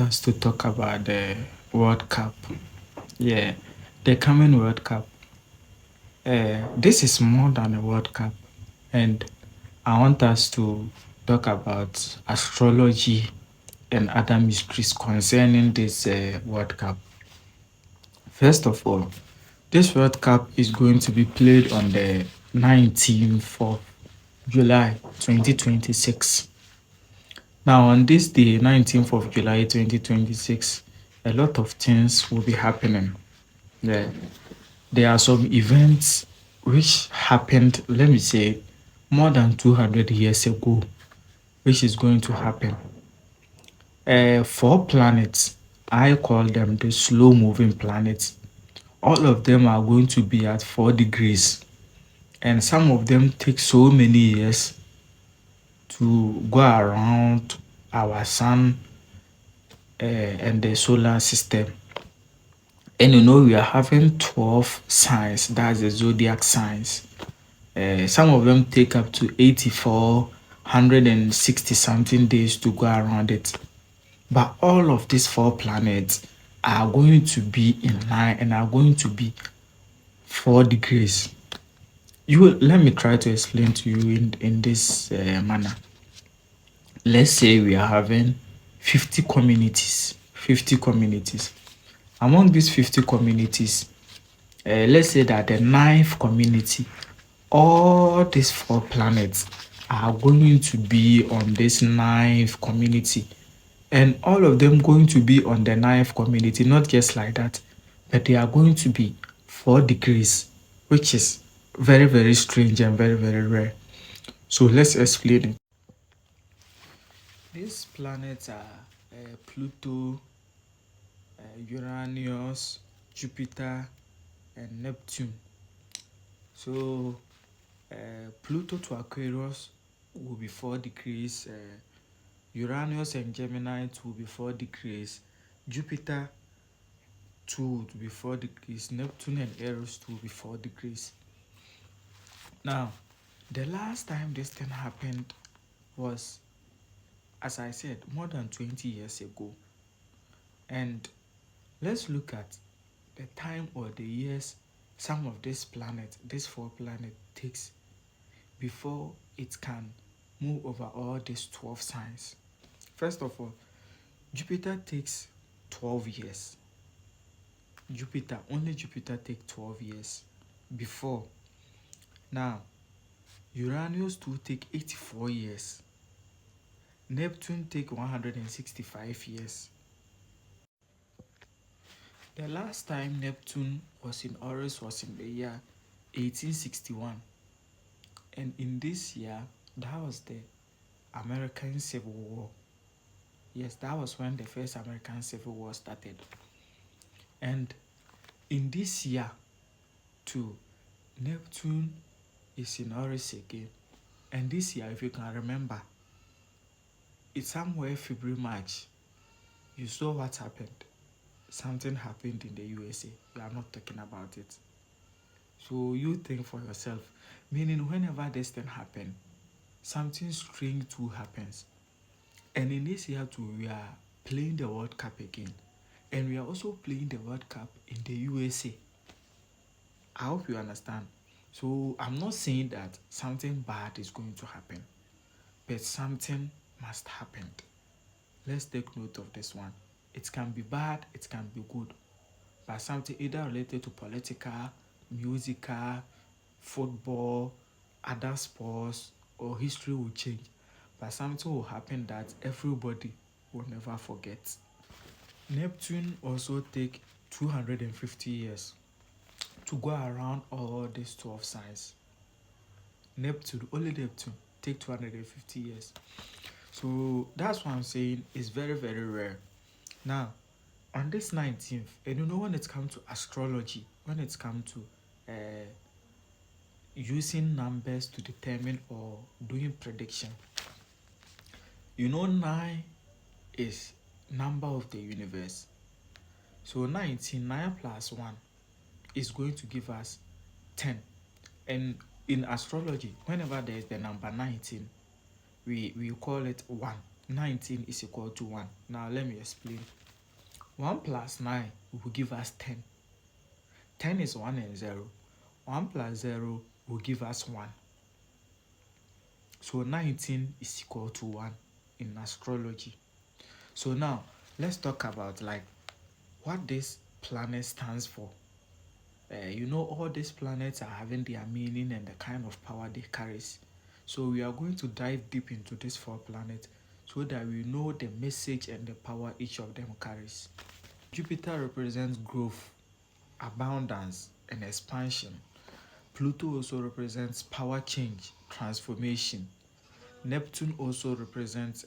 Us to talk about the World Cup. Yeah, the coming World Cup. This is more than a World Cup, and I want us to talk about astrology and other mysteries concerning this World Cup. First of all, this World Cup is going to be played on the 19th of July 2026. Now, on this day, 19th of July 2026, a lot of things will be happening. Yeah. There are some events which happened, let me say, more than 200 years ago, which is going to happen. Four planets, I call them the slow moving planets. All of them are going to be at 4 degrees, and some of them take so many years to go around our sun and the solar system. And we are having 12 signs, that's the zodiac signs. Some of them take up to 84, 160 something days to go around it. But all of these four planets are going to be in line and are going to be 4 degrees. Let me try to explain to you in this manner. Let's say we are having 50 communities. 50 communities. Among these 50 communities, let's say that the ninth community, all these four planets are going to be on this ninth community, and all of them going to be on the ninth community, not just like that, but they are going to be 4 degrees, which is very, very strange and very, very rare. So let's explain it. These planets are Pluto, Uranus, Jupiter, and Neptune. So Pluto to Aquarius will be 4 degrees. Uranus and Gemini will be 4 degrees. Jupiter 2 will be 4 degrees. Neptune and Eros will be 4 degrees. Now, the last time this thing happened was, as I said, more than 20 years ago. And let's look at the time or the years some of these four planets takes before it can move over all these 12 signs. First of all, Jupiter takes 12 years. Only Jupiter takes 12 years before. Now, Uranus will take 84 years. Neptune take 165 years. The last time Neptune was in Aries was in the year 1861. And in this year, that was the American Civil War. Yes, that was when the first American Civil War started. And in this year, too, Neptune is in Aries again. And this year, if you can remember, it's somewhere February, March. You saw what happened. Something happened in the USA. We are not talking about it. So you think for yourself. Meaning whenever this thing happens, something strange too happens. And in this year too, we are playing the World Cup again. And we are also playing the World Cup in the USA. I hope you understand. So I'm not saying that something bad is going to happen, but something must happen. Let's take note of this one. It can be bad, it can be good, but something either related to political, musical, football, other sports, or history will change. But something will happen that everybody will never forget. Neptune also take 250 years to go around all these 12 signs. Only Neptune, take 250 years. So that's what I'm saying is very, very rare. Now, on this 19th, and when it comes to astrology, when it comes to using numbers to determine or doing prediction, 9 is number of the universe. So 19, 9 plus 1 is going to give us 10. And in astrology, whenever there is the number 19, we call it 1. 19 is equal to 1. Now let me explain. 1 plus 9 will give us 10. 10 is 1 and 0. 1 plus 0 will give us 1. So 19 is equal to 1 in astrology. So now let's talk about like what this planet stands for. All these planets are having their meaning and the kind of power they carry. So we are going to dive deep into these 4 planets so that we know the message and the power each of them carries. Jupiter represents growth, abundance, and expansion. Pluto also represents power change, transformation. Neptune also represents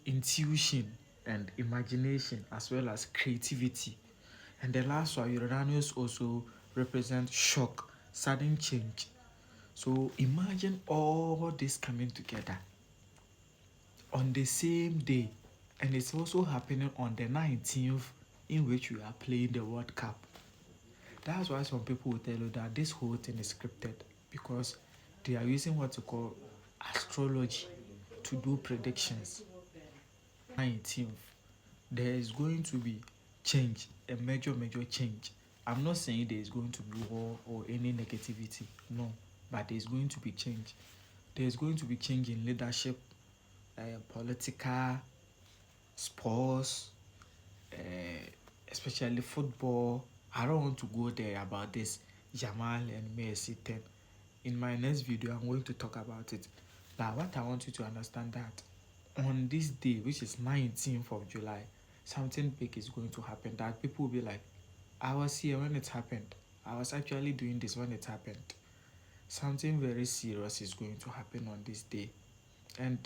intuition and imagination as well as creativity. And the last one, Uranus, also represents shock, sudden change. So imagine all this coming together on the same day, and it's also happening on the 19th, in which we are playing the World Cup. That's why some people will tell you that this whole thing is scripted, because they are using what you call astrology to do predictions. 19th, there is going to be change, a major change. I'm not saying there is going to be war or any negativity, no, but there is going to be change. There is going to be change in leadership, political, sports, especially football. I don't want to go there about this Yamal and Messi thing. In my next video, I'm going to talk about it. But what I want you to understand that on this day, which is 19th of July, something big is going to happen that people will be like, I was here when it happened. I was actually doing this when it happened. Something very serious is going to happen on this day. And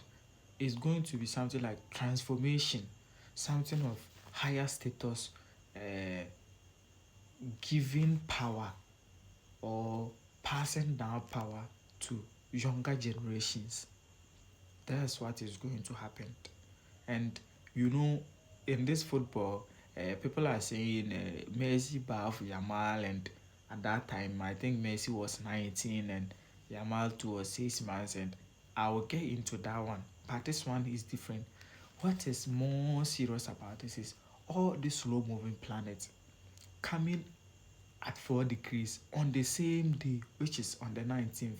it's going to be something like transformation, something of higher status, giving power or passing down power to younger generations. That's what is going to happen. And in this football, people are saying Messi buff Yamal, and at that time I think Messi was 19 and Yamal too was 6 months, and I will get into that one. But this one is different. What is more serious about this is all these slow moving planets coming at 4 degrees on the same day, which is on the 19th.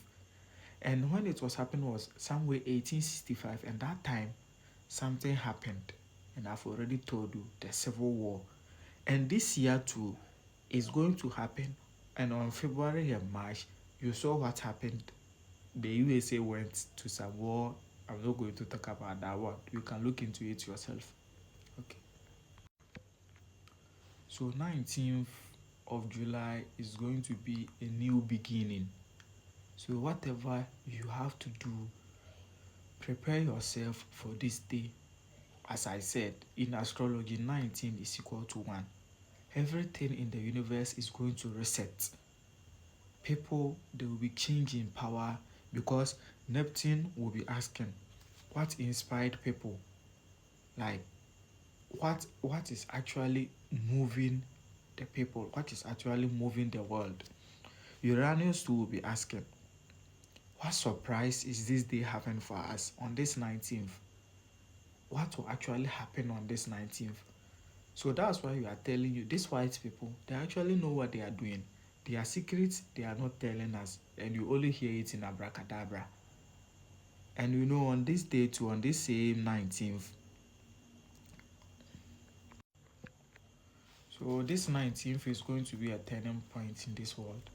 And when it was happening was somewhere 1865, and that time something happened, and I've already told you, the Civil War. And this year too is going to happen, and on February and March, you saw what happened. The USA went to some war. I'm not going to talk about that one. You can look into it yourself. Okay. So 19th of July is going to be a new beginning. So whatever you have to do, prepare yourself for this day. As I said, in astrology, 19 is equal to 1. Everything in the universe is going to reset. People, they will be changing power, because Neptune will be asking, what inspired people? Like, what is actually moving the people? What is actually moving the world? Uranus too will be asking, what surprise is this day having for us on this 19th? What will actually happen on this 19th? So that's why we are telling you, these white people, they actually know what they are doing. Their secrets, they are not telling us, and you only hear it in abracadabra. And on this day too, on this same 19th, so this 19th is going to be a turning point in this world.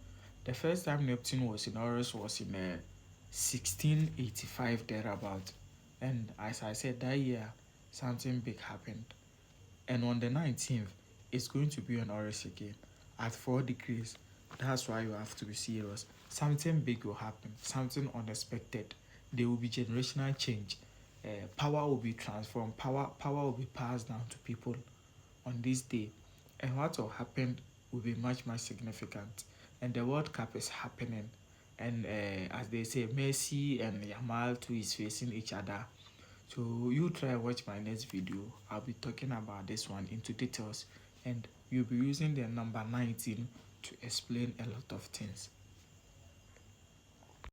The first time Neptune was in Aries was in 1685 thereabout. And as I said, that year, something big happened. And on the 19th, it's going to be on Aries again at 4 degrees. That's why you have to be serious. Something big will happen, something unexpected. There will be generational change. Power will be transformed. Power will be passed down to people on this day. And what will happen will be much significant. And the World Cup is happening. And as they say, Messi and Yamal too is facing each other. So you try watch my next video. I'll be talking about this one into details, and you'll be using the number 19 to explain a lot of things.